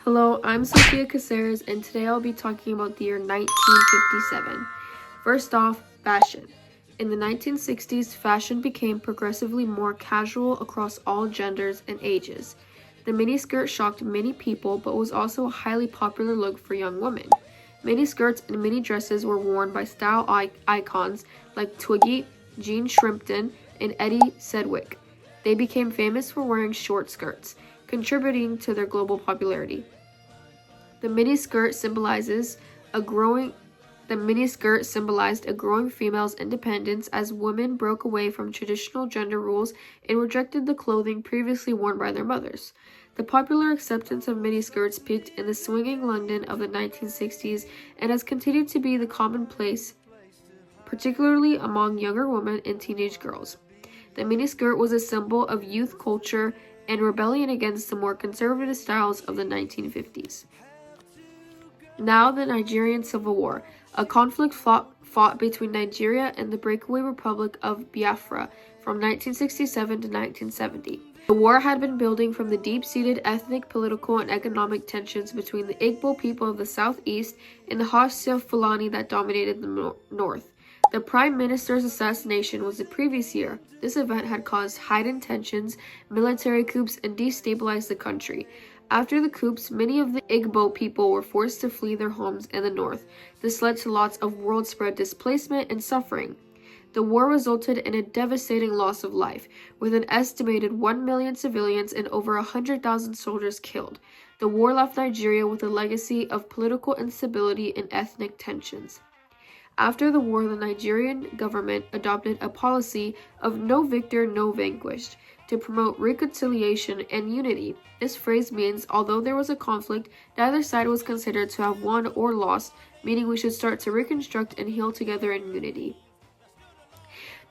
Hello, I'm Sophia Caceres, and today I'll be talking about the year 1957. First off, fashion. In the 1960s, fashion became progressively more casual across all genders and ages. The miniskirt shocked many people, but was also a highly popular look for young women. Miniskirts and mini dresses were worn by style icons like Twiggy, Jean Shrimpton, and Eddie Sedgwick. They became famous for wearing short skirts, contributing to their global popularity. The miniskirt symbolized a growing female's independence as women broke away from traditional gender roles and rejected the clothing previously worn by their mothers. The popular acceptance of miniskirts peaked in the swinging London of the 1960s and has continued to be the commonplace, particularly among younger women and teenage girls. The miniskirt was a symbol of youth culture and rebellion against the more conservative styles of the 1950s. Now the Nigerian Civil War, a conflict fought between Nigeria and the breakaway Republic of Biafra from 1967 to 1970. The war had been building from the deep-seated ethnic, political, and economic tensions between the Igbo people of the southeast and the hostile Fulani that dominated the north. The Prime Minister's assassination was the previous year. This event had caused heightened tensions, military coups, and destabilized the country. After the coups, many of the Igbo people were forced to flee their homes in the north. This led to lots of world-spread displacement and suffering. The war resulted in a devastating loss of life, with an estimated 1 million civilians and over 100,000 soldiers killed. The war left Nigeria with a legacy of political instability and ethnic tensions. After the war, the Nigerian government adopted a policy of no victor, no vanquished, to promote reconciliation and unity. This phrase means, although there was a conflict, neither side was considered to have won or lost, meaning we should start to reconstruct and heal together in unity.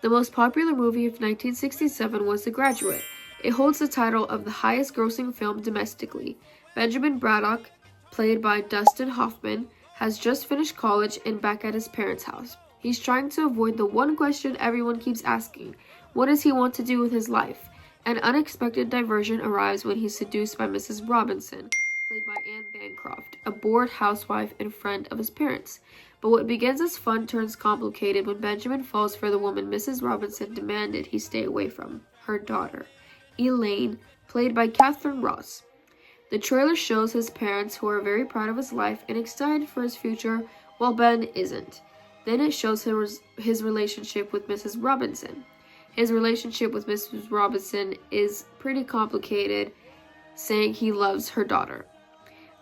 The most popular movie of 1967 was The Graduate. It holds the title of the highest grossing film domestically. Benjamin Braddock, played by Dustin Hoffman, has just finished college and back at his parents' house. He's trying to avoid the one question everyone keeps asking: what does he want to do with his life? An unexpected diversion arrives when he's seduced by Mrs. Robinson, played by Anne Bancroft, a bored housewife and friend of his parents. But what begins as fun turns complicated when Benjamin falls for the woman Mrs. Robinson demanded he stay away from, her daughter, Elaine, played by Catherine Ross. The trailer shows his parents, who are very proud of his life and excited for his future, while Ben isn't. Then it shows his relationship with Mrs. Robinson. His relationship with Mrs. Robinson is pretty complicated, saying he loves her daughter.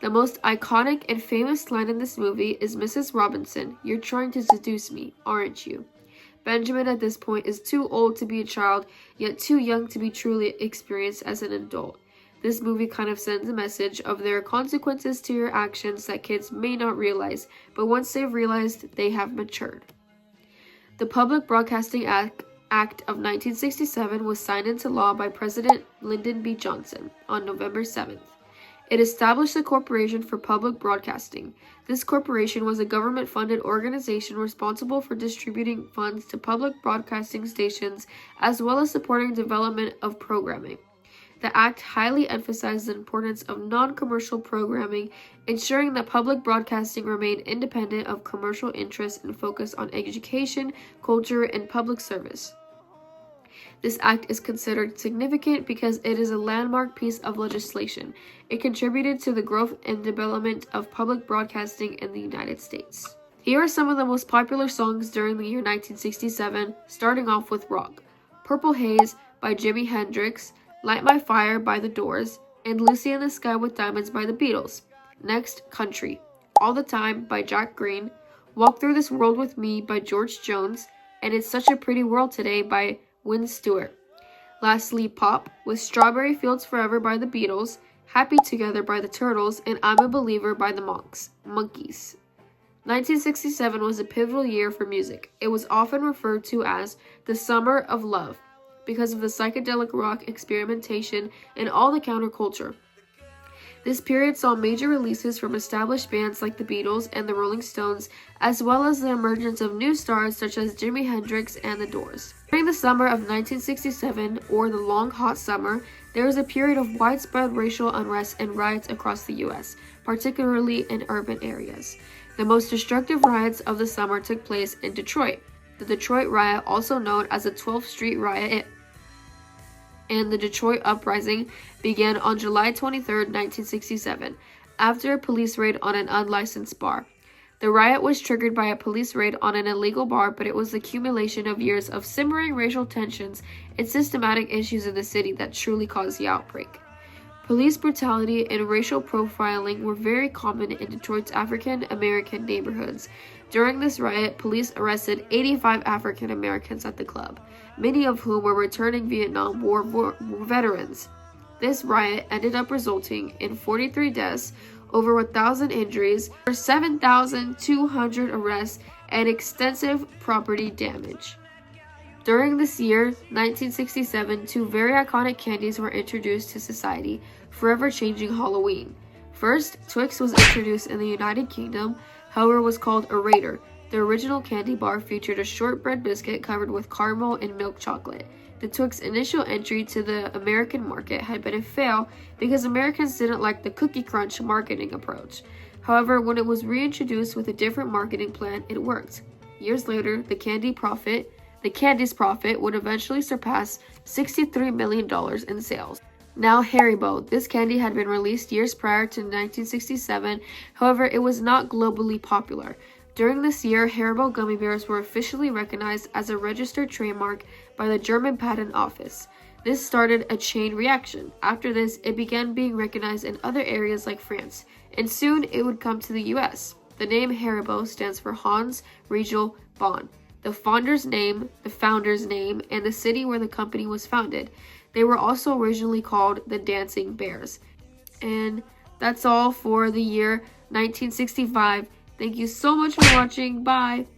The most iconic and famous line in this movie is Mrs. Robinson, "You're trying to seduce me, aren't you?" Benjamin at this point is too old to be a child, yet too young to be truly experienced as an adult. This movie kind of sends a message of there are consequences to your actions that kids may not realize, but once they've realized, they have matured. The Public Broadcasting Act of 1967 was signed into law by President Lyndon B. Johnson on November 7th. It established the Corporation for Public Broadcasting. This corporation was a government-funded organization responsible for distributing funds to public broadcasting stations as well as supporting development of programming. The act highly emphasized the importance of non-commercial programming, ensuring that public broadcasting remained independent of commercial interests and focused on education, culture, and public service. This act is considered significant because it is a landmark piece of legislation. It contributed to the growth and development of public broadcasting in the United States. Here are some of the most popular songs during the year 1967, starting off with rock. Purple Haze by Jimi Hendrix, Light My Fire by The Doors, and Lucy in the Sky with Diamonds by the Beatles. Next, country. All the Time by Jack Green, Walk Through This World With Me by George Jones, and It's Such a Pretty World Today by Wynn Stewart. Lastly, pop, with Strawberry Fields Forever by the Beatles, Happy Together by the Turtles, and I'm a Believer by the Monkees. 1967 was a pivotal year for music. It was often referred to as the Summer of Love, because of the psychedelic rock experimentation and all the counterculture. This period saw major releases from established bands like the Beatles and the Rolling Stones, as well as the emergence of new stars such as Jimi Hendrix and the Doors. During the summer of 1967, or the Long Hot Summer, there was a period of widespread racial unrest and riots across the U.S., particularly in urban areas. The most destructive riots of the summer took place in Detroit. The Detroit Riot, also known as the 12th Street Riot, and the Detroit Uprising began on July 23, 1967, after a police raid on an unlicensed bar. The riot was triggered by a police raid on an illegal bar, but it was the accumulation of years of simmering racial tensions and systematic issues in the city that truly caused the outbreak. Police brutality and racial profiling were very common in Detroit's African American neighborhoods. During this riot, police arrested 85 African Americans at the club, many of whom were returning Vietnam War veterans. This riot ended up resulting in 43 deaths, over 1,000 injuries, over 7,200 arrests, and extensive property damage. During this year, 1967, two very iconic candies were introduced to society, forever changing Halloween. First, Twix was introduced in the United Kingdom, however was called a Raider. The original candy bar featured a shortbread biscuit covered with caramel and milk chocolate. The Twix initial entry to the American market had been a fail because Americans didn't like the Cookie Crunch marketing approach. However, when it was reintroduced with a different marketing plan, it worked. Years later, the candy's profit would eventually surpass $63 million in sales. Now Haribo. This candy had been released years prior to 1967, however, it was not globally popular. During this year, Haribo gummy bears were officially recognized as a registered trademark by the German Patent Office. This started a chain reaction. After this, it began being recognized in other areas like France, and soon it would come to the US. The name Haribo stands for Hans Riegel Bonn, the founder's name, and the city where the company was founded. They were also originally called the Dancing Bears. And that's all for the year 1965. Thank you so much for watching. Bye!